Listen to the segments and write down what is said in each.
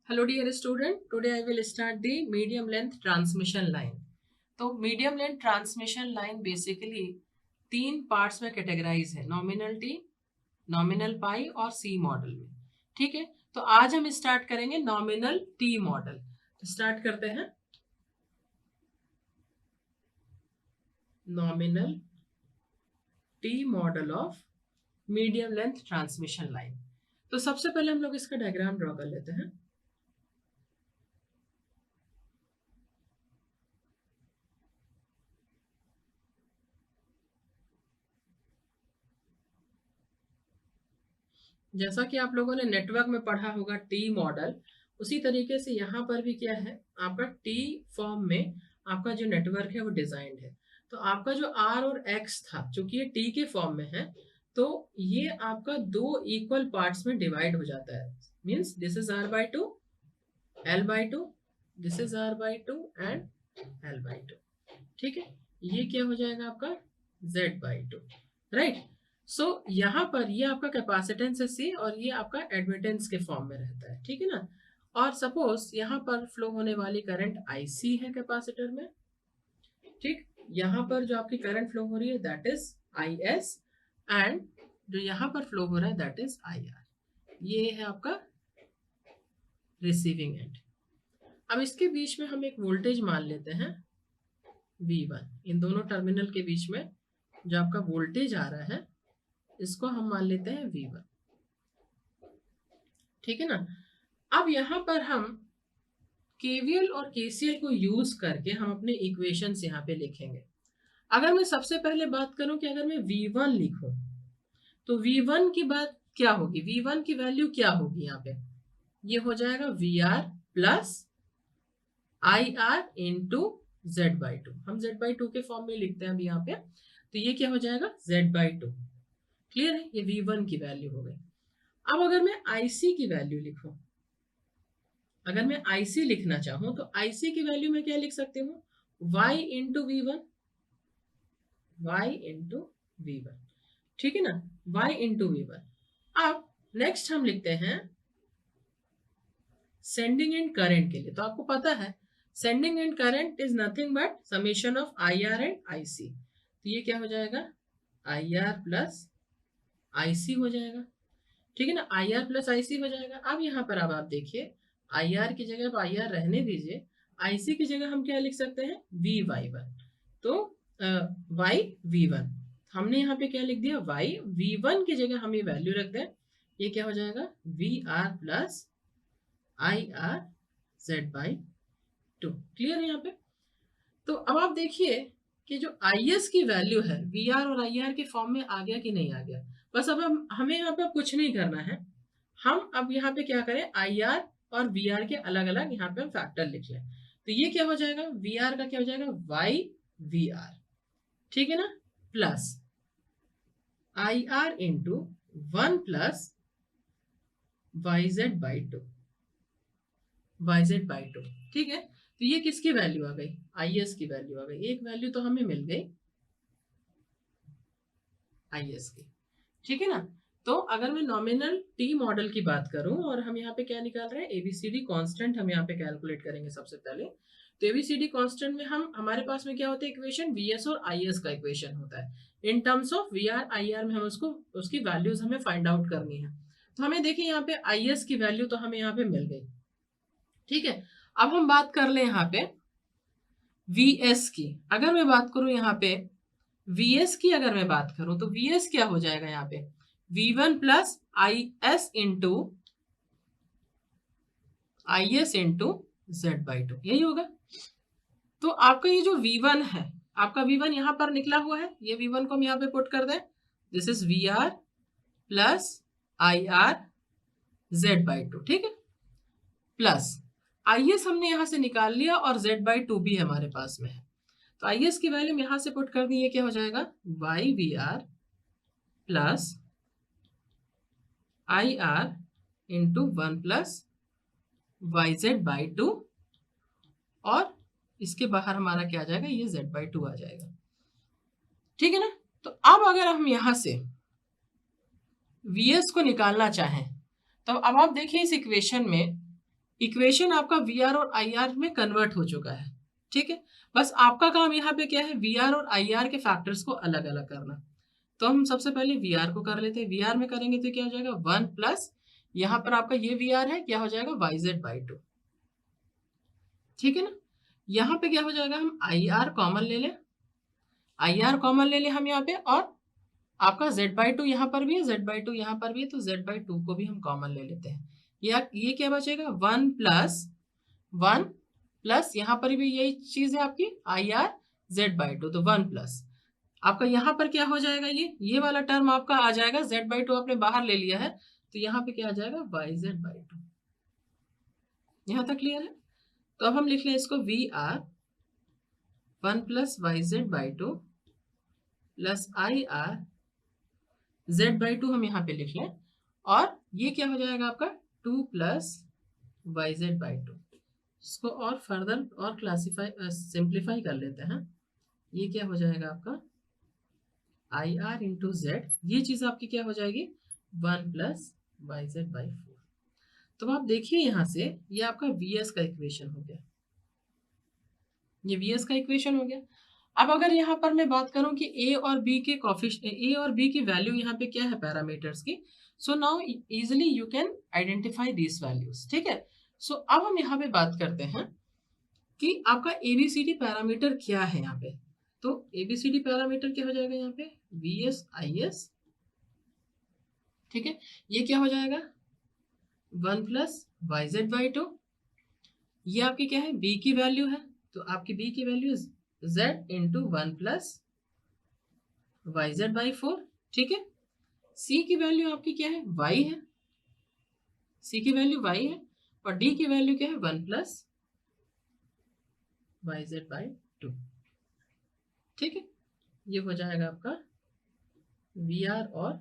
Hello dear student, today I will start the medium length transmission line. तो medium length transmission line basically तीन parts में categorise है, nominal T, nominal पाई और सी model में. ठीक है, तो आज हम स्टार्ट करेंगे नॉमिनल टी मॉडल. तो स्टार्ट करते हैं nominal T model of medium length transmission line. तो सबसे पहले हम लोग इसका डायग्राम ड्रॉ कर लेते हैं. जैसा कि आप लोगों ने नेटवर्क में पढ़ा होगा टी मॉडल, उसी तरीके से यहाँ पर भी क्या है, आपका टी फॉर्म में आपका जो नेटवर्क है वो डिजाइंड है. तो आपका जो आर और एक्स था, चूंकि ये टी के फॉर्म में है, तो ये आपका दो इक्वल पार्ट्स में डिवाइड हो जाता है. Means this is R by two, L by two, this is R by two and L by two. ठीक है, ये क्या हो जाएगा आपका Z by two. Right. So यहाँ पर ये आपका कैपेसिटेंस है सी और ये आपका एडमिटेंस के फॉर्म में रहता है. ठीक है ना. और सपोज यहाँ पर फ्लो होने वाली करंट IC है कैपेसिटर में. ठीक, यहाँ पर जो आपकी करंट फ्लो हो रही है दैट इज IS एंड जो यहाँ पर फ्लो हो रहा है दैट इज IR. ये है आपका रिसीविंग एंड. अब इसके बीच में हम एक वोल्टेज मान लेते हैं V1. इन दोनों टर्मिनल के बीच में जो आपका वोल्टेज आ रहा है इसको हम मान लेते हैं V1. ठीक है ना. अब यहां पर हम KVL और KCL को यूज करके हम अपने इक्वेशंस यहाँ पे लिखेंगे. अगर मैं सबसे पहले बात करूं कि अगर मैं V1 लिखूं तो V1 की बात क्या होगी, V1 की वैल्यू क्या होगी यहाँ पे, ये हो जाएगा VR plus IR into Z by two. हम Z बाई टू के फॉर्म में लिखते हैं अभी यहाँ पे, तो ये क्या हो जाएगा Z बाई टू. क्लियर है, ये V1 की वैल्यू हो गई. अब अगर मैं IC की वैल्यू लिखूं, अगर मैं IC लिखना चाहूं तो IC की वैल्यू में क्या लिख सकती हूँ, Y into V1, Y into V1. ठीक है ना, Y इंटू V1. अब नेक्स्ट हम लिखते हैं सेंडिंग एंड करंट के लिए. तो आपको पता है sending end current is nothing but summation of IR and IC. तो ये क्या हो जाएगा IR प्लस IC हो जाएगा. ठीक है ना, IR प्लस IC हो जाएगा. अब यहाँ पर अब आप देखिए IR की जगह आप IR रहने दीजिए, IC की जगह हम क्या लिख सकते हैं VY1. तो Y V1 हमने यहाँ पे क्या लिख दिया Y, V1 की जगह हम ये वैल्यू रखते हैं, ये क्या हो जाएगा VR plus IR Z by to. Clear है यहाँ पे. तो अब आप देखिए कि जो IS की वैल्यू है VR और IR के फॉर्म में आ गया कि नहीं आ गया. बस अब हमें यहाँ पे कुछ नहीं करना है, हम अब यहाँ पे क्या करें IR और VR के अलग अलग यहाँ पे हम फैक्टर लिख लें. तो ये क्या हो जाएगा VR का क्या हो जाएगा Y VR. ठीक है ना, plus IR into 1 plus YZ by two, YZ by two. ठीक है, तो ये किसकी वैल्यू आ गई, IS की वैल्यू आ गई. एक वैल्यू तो हमें मिल गई IS की. ठीक है ना. तो अगर मैं नॉमिनल टी मॉडल की बात करूं और हम यहाँ पे क्या निकाल रहे हैं ABCD कांस्टेंट हम यहाँ पे कैलकुलेट करेंगे सबसे पहले. तो ABCD कांस्टेंट में हम हमारे पास में क्या होता है इक्वेशन VS और IS का इक्वेशन होता है. In terms of VR IR में हम उसको उसकी वैल्यूज हमें फाइंड आउट करनी है. तो हमें देखिए यहाँ पे IS की वैल्यू तो हमें यहाँ पे मिल गई. ठीक है, अब हम बात कर ले यहाँ पे VS की. अगर मैं बात करूं यहाँ पे VS की, अगर मैं बात करूं तो VS क्या हो जाएगा यहाँ पे V1 plus IS into Z by to, यही होगा. तो आपका ये जो V1 है, आपका V1 यहाँ पर निकला हुआ है, ये V1 को हम यहाँ पे पुट कर दें, this is VR plus IR Z by two. ठीक है, प्लस IS हमने यहाँ से निकाल लिया और Z बाई टू भी हमारे पास में है. तो IS की वैल्यू यहाँ से पुट कर दी, ये क्या हो जाएगा YVR plus IR into 1 plus YZ by two, और इसके बाहर हमारा क्या आ जाएगा, ये Z बाई टू आ जाएगा. ठीक है ना. तो अब अगर हम यहाँ से VS को निकालना चाहें तो अब आप देखिए इस इक्वेशन में इक्वेशन आपका वी आर और आई आर में कन्वर्ट हो चुका है, ठीक है। बस आपका काम यहाँ पे क्या है, वी आर और आई आर के फैक्टर्स को अलग अलग करना। तो हम सबसे पहले वी आर को कर लेते हैं। वी आर में करेंगे तो क्या हो जाएगा, 1 प्लस यहाँ पर आपका ये वी आर है, क्या हो जाएगा, वाई जेड बाई टू, ठीक है ना। यहाँ पे क्या हो जाएगा, हम आई आर कॉमन ले लें, आई आर कॉमन ले लें हम यहाँ पे, और आपका z बाई टू यहाँ पर भी है, z बाई टू यहाँ पर भी है, तो z बाई टू को भी हम कॉमन ले लेते हैं। ये क्या बचेगा, 1 प्लस यहाँ पर भी यही चीज है आपकी I R Z by to, तो 1 प्लस आपका यहाँ पर क्या हो जाएगा, ये वाला टर्म आपका आ जाएगा, z बाई टू आपने बाहर ले लिया है, तो यहाँ पे क्या आ जाएगा, वाई जेड बाई टू। यहाँ तक क्लियर है। तो अब हम लिख लें इसको V R 1 plus Y Z by two plus I R z by two हम यहाँ पे लिख लें, और ये क्या हो जाएगा आपका 2 plus Y Z by two. इसको और फर्दर और क्लासीफाई सिंप्लीफाई कर लेते हैं। ये क्या हो जाएगा आपका आई आर इंटू जेड, ये चीज़ आपकी क्या हो जाएगी 1 प्लस वाई जेड बाई 4। तो आप देखिए यहाँ से ये आपका वी एस का इक्वेशन हो गया, ये वी एस का इक्वेशन हो गया। अब अगर यहाँ पर मैं बात करूं कि ए और बी के ए और बी की वैल्यू यहाँ पे क्या है पैरामीटर्स की, so now easily you can identify these values, ठीक है। सो अब हम यहाँ पे बात करते हैं कि आपका एबीसीडी पैरामीटर क्या है यहाँ पे। तो एबीसीडी पैरामीटर क्या हो जाएगा यहाँ पे, वी एस आई एस, ठीक है। ये क्या हो जाएगा 1 plus Y Z by two, ये आपकी क्या है बी की वैल्यू है, तो आपकी बी की value z into 1 plus Y Z by 4, ठीक है। c की वैल्यू आपकी क्या है, y है, c की वैल्यू y है, और d की वैल्यू क्या है 1 plus Y Z by two, ठीक है। ये हो जाएगा आपका वी आर और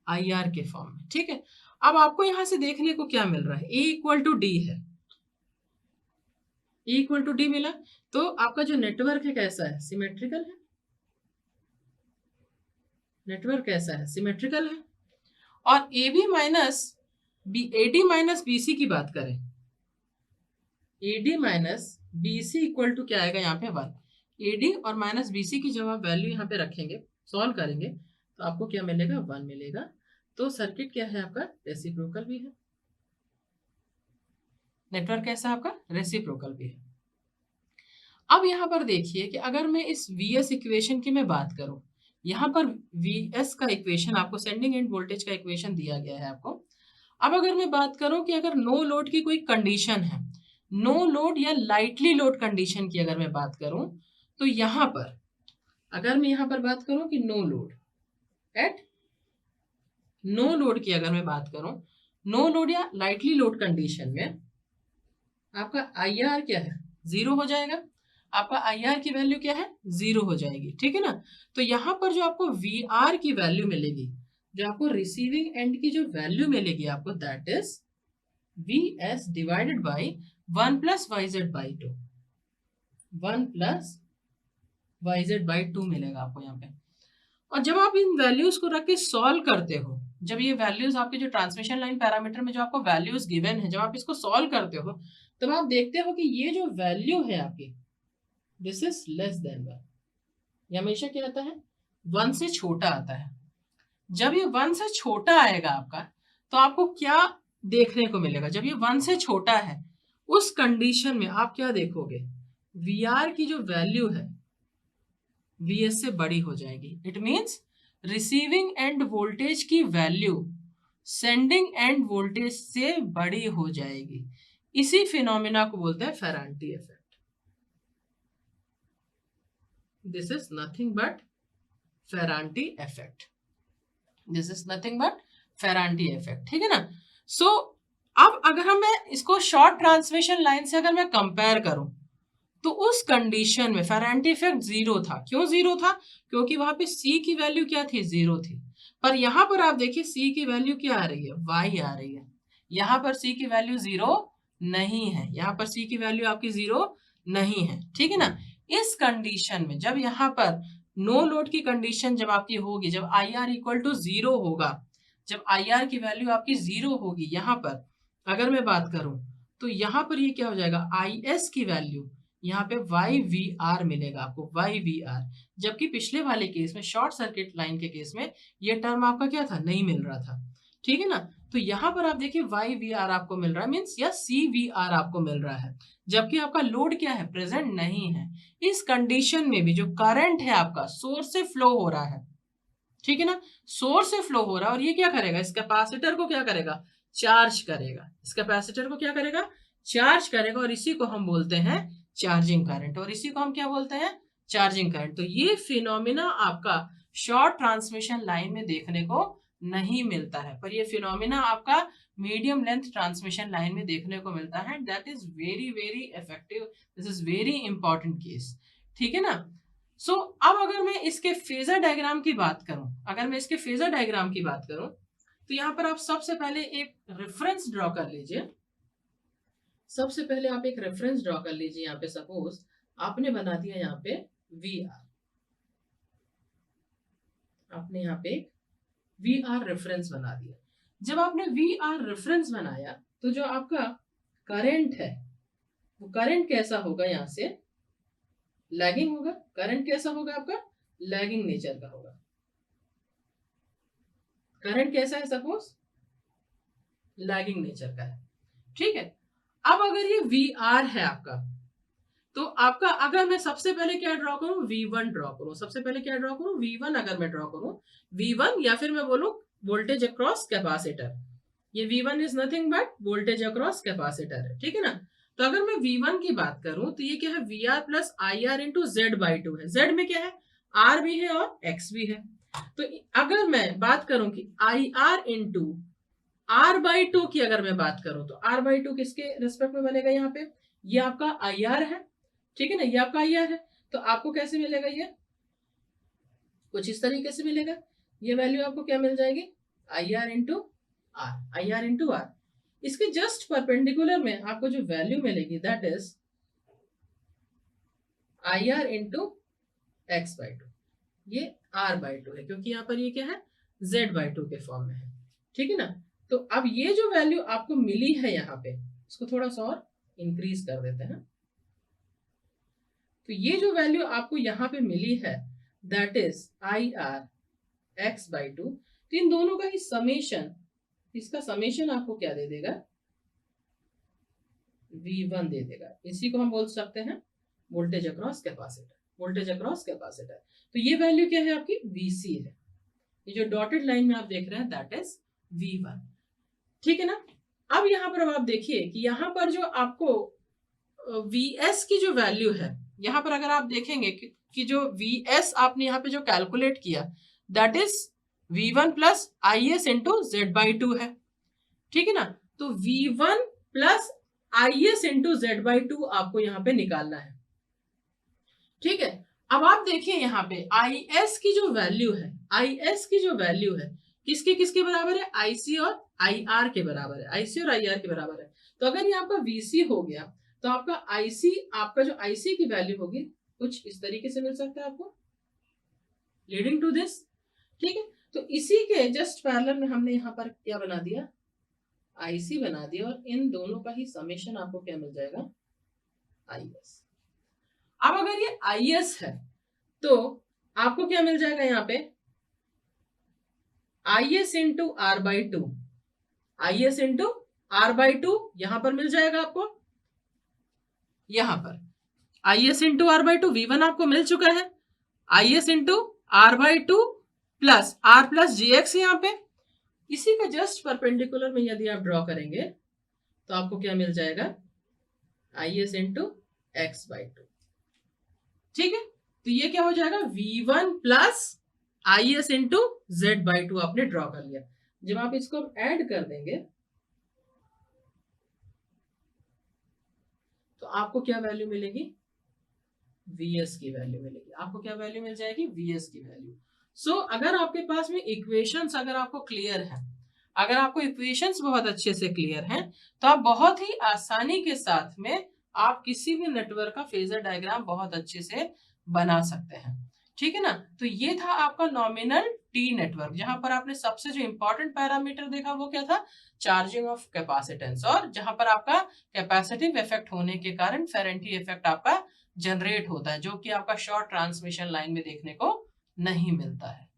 आई आर के फॉर्म में, ठीक है। अब आपको यहां से देखने को क्या मिल रहा है, a इक्वल टू डी है, E इक्वल टू डी मिला, तो आपका जो नेटवर्क है कैसा है, सिमेट्रिकल है, नेटवर्क कैसा है, सिमेट्रिकल है। और A B minus B, A D minus B C की बात करें, A D minus B C equal to क्या आएगा यहाँ पे 1। ए डी और माइनस बी सी की जब आप वैल्यू यहाँ पे रखेंगे, सॉल्व करेंगे, तो आपको क्या मिलेगा 1 मिलेगा। तो सर्किट क्या है आपका, रेसिप्रोकल भी है, नेटवर्क कैसा आपका, रेसिप्रोकल भी है। अब यहाँ पर देखिए कि अगर मैं इस Vs इक्वेशन की मैं बात करूं, यहाँ पर Vs का इक्वेशन आपको सेंडिंग एंड वोल्टेज का इक्वेशन दिया गया है आपको। अब अगर मैं बात करूं कि अगर नो लोड की कोई कंडीशन है, नो लोड या लाइटली लोड कंडीशन की अगर मैं बात करूं, तो यहाँ पर अगर मैं यहाँ पर बात करूं कि no load at, no load की अगर मैं बात करूं, नो लोड या लाइटली लोड कंडीशन में आपका आई आर क्या है, 0 हो जाएगा, आपका आई आर की वैल्यू क्या है, 0 हो जाएगी, ठीक है ना। तो यहाँ पर जो आपको वी आर की वैल्यू मिलेगी, जो आपको रिसीविंग एंड की जो वैल्यू मिलेगी आपको, that is V S divided by 1 plus Y Z by two, 1 plus Y Z by two मिलेगा आपको यहाँ पे। और जब आप इन वैल्यूज को रख के सॉल्व करते हो, जब ये वैल्यूज आपके जो ट्रांसमिशन लाइन पैरामीटर में जो आपको वैल्यूज गिवन है, जब आप इसको सॉल्व करते हो, तब आप देखते हो कि ये जो वैल्यू है आपकी, दिस इज लेस देन 1, ये हमेशा क्या आता है, 1 से छोटा आता है। जब ये 1 से छोटा आएगा आपका, तो आपको क्या देखने को मिलेगा, जब ये 1 से छोटा है, उस कंडीशन में आप क्या देखोगे, वी आर की जो वैल्यू है Vs से बड़ी हो जाएगी। It means receiving end voltage की वैल्यू सेंडिंग एंड वोल्टेज से बड़ी हो जाएगी। इसी फिनोमिना को बोलते हैं Ferranti effect. This is nothing but Ferranti effect, this is nothing but Ferranti effect, ठीक है ना। सो अब अगर मैं इसको शॉर्ट ट्रांसमिशन लाइन से अगर मैं कंपेयर करूं, तो उस कंडीशन में फेरांटी इफेक्ट 0 था। क्यों 0 था, क्योंकि वहां पे C की वैल्यू क्या थी, 0 थी। पर यहां पर आप देखिए C की वैल्यू क्या आ रही है, Y आ रही है। यहां पर C की वैल्यू 0 नहीं है, यहां पर C की वैल्यू आपकी 0 नहीं है, ठीक है ना। इस कंडीशन में जब यहाँ पर नो लोड की कंडीशन जब आपकी होगी, जब IR इक्वल टू 0 होगा, जब IR की वैल्यू आपकी 0 होगी, यहाँ पर अगर मैं बात करूं तो यहाँ पर ये क्या हो जाएगा, आई एस की वैल्यू यहाँ पे वाई वी आर मिलेगा आपको, वाई वी आर। जबकि पिछले वाले केस में, शॉर्ट सर्किट लाइन के केस में, ये टर्म आपका क्या था, नहीं मिल रहा था। ठीक है ना। तो यहाँ पर आप देखिए वाई वी आर आपको मिल रहा है, मीन्स या सी वी आर आपको मिल रहा है, जबकि आपका लोड क्या है, प्रेजेंट नहीं है। इस कंडीशन में भी जो करंट है आपका सोर्स से फ्लो हो रहा है, ठीक है ना, सोर्स से फ्लो हो रहा है, और ये क्या करेगा, इस कैपेसिटर को क्या करेगा, चार्ज करेगा। इस कैपेसिटर को क्या करेगा, चार्ज करेगा, और इसी को हम बोलते हैं चार्जिंग करंट, और इसी को हम क्या बोलते हैं, चार्जिंग करंट। तो ये फिनोमिना आपका शॉर्ट ट्रांसमिशन लाइन में देखने को नहीं मिलता है, पर ये फिनोमिना आपका मीडियम लेंथ ट्रांसमिशन लाइन में देखने को मिलता है। That is very very effective, this is very important case. ठीक है ना। सो अब अगर मैं इसके फेजर डायग्राम की बात करूं, अगर मैं इसके फेजर डायग्राम की बात करूं, तो यहां पर आप सबसे पहले एक रेफरेंस ड्रॉ कर लीजिए। सबसे पहले आप एक रेफरेंस ड्रॉ कर लीजिए। यहाँ पे सपोज आपने बना दिया यहाँ पे वी आर, आपने यहाँ पे एक वी आर रेफरेंस बना दिया। जब आपने वी आर रेफरेंस बनाया तो जो आपका करंट है वो करंट कैसा होगा, यहाँ से लैगिंग होगा। करंट कैसा होगा आपका, लैगिंग नेचर का होगा। करंट कैसा है, सपोज लैगिंग नेचर का है। ठीक है। अब अगर ये वी आर है आपका, तो आपका अगर मैं सबसे पहले क्या ड्रॉ करूं, V1 ड्रॉ करूं। सबसे पहले क्या ड्रॉ करूं, V1 अगर मैं ड्रॉ करूं, V1, या फिर मैं बोलूं वोल्टेज अक्रॉस कैपेसिटर। ये V1 is nothing but voltage across capacitor है। ठीक है ना। तो अगर मैं V1 की बात करूं तो ये क्या है, VR plus I are into Z/2 है। Z में क्या है, R भी है और X भी है। तो अगर मैं बात करूं कि आई आर इंटू R/2 की अगर मैं बात करूं, तो R/2 किसके रिस्पेक्ट में बनेगा, यहाँ पे ये आपका IR है। ठीक है ना, ये आपका IR है। तो आपको कैसे मिलेगा, ये कुछ इस तरीके से मिलेगा। ये वैल्यू आपको क्या मिल जाएगी, IR into R, IR into R। इसके जस्ट परपेंडिकुलर में आपको जो वैल्यू मिलेगी that is IR into X/2। ये R/2 है, क्योंकि यहाँ पर ये क्या है, Z/2 के फॉर्म में है। ठीक है ना। तो अब ये जो वैल्यू आपको मिली है यहाँ पे, इसको थोड़ा सा और इंक्रीज कर देते हैं। तो ये जो वैल्यू आपको यहाँ पे मिली है दैट इज IR X/2। तो इन दोनों का ही समेशन, इसका समेशन आपको क्या दे देगा, V1 दे देगा। इसी को हम बोल सकते हैं voltage across capacitor, voltage across capacitor. तो ये वैल्यू क्या है आपकी, VC है। ये जो डॉटेड लाइन में आप देख रहे हैं दैट इज V1। ठीक है ना। अब यहाँ पर आप देखिए कि यहाँ पर जो आपको VS की जो वैल्यू है, यहाँ पर अगर आप देखेंगे कि जो VS आपने यहाँ पे जो कैलकुलेट किया that is V1 plus IS into Z/2 है। ठीक है ना। तो V1 plus IS into Z/2 आपको यहाँ पे निकालना है। ठीक है। अब आप देखिए यहाँ पे IS की जो वैल्यू है, IS की जो वैल्यू है किसके किसके बराबर है, IC और IR के बराबर है, IC और IR के बराबर है। तो अगर ये आपका VC हो गया तो आपका IC, आपका जो IC की वैल्यू होगी कुछ इस तरीके से मिल सकता है आपको, लीडिंग टू दिस। ठीक है। तो इसी के जस्ट पैरेलल में हमने यहाँ पर क्या बना दिया, IC बना दिया, और इन दोनों का ही समेशन आपको क्या मिल जाएगा, IS। अब अगर ये IS है तो आपको क्या मिल जाएगा यहाँ पे, IS into R/2, IS into R/2 यहां पर मिल जाएगा आपको। यहां पर IS इंटू R/2 V1 आपको मिल चुका है, IS into R/2 plus R plus GX यहाँ पे। इसी का जस्ट परपेंडिकुलर में यदि आप ड्रॉ करेंगे तो आपको क्या मिल जाएगा, IS इंटू X/2। ठीक है। तो ये क्या हो जाएगा, V1 plus IS into Z/2 आपने ड्रॉ कर लिया। जब आप इसको ऐड कर देंगे तो आपको क्या वैल्यू मिलेगी, VS की वैल्यू मिलेगी। आपको क्या वैल्यू मिल जाएगी, VS की वैल्यू। सो अगर आपके पास में इक्वेशंस अगर आपको क्लियर है, अगर आपको इक्वेशंस बहुत अच्छे से क्लियर हैं, तो आप बहुत ही आसानी के साथ में आप किसी भी नेटवर्क का फेजर डायग्राम बहुत अच्छे से बना सकते हैं। ठीक है ना। तो ये था आपका नॉमिनल टी नेटवर्क, जहां पर आपने सबसे जो इंपॉर्टेंट पैरामीटर देखा वो क्या था, चार्जिंग ऑफ कैपेसिटेंस, और जहां पर आपका कैपेसिटिव इफेक्ट होने के कारण फेरेंटी इफेक्ट आपका जनरेट होता है, जो कि आपका शॉर्ट ट्रांसमिशन लाइन में देखने को नहीं मिलता है।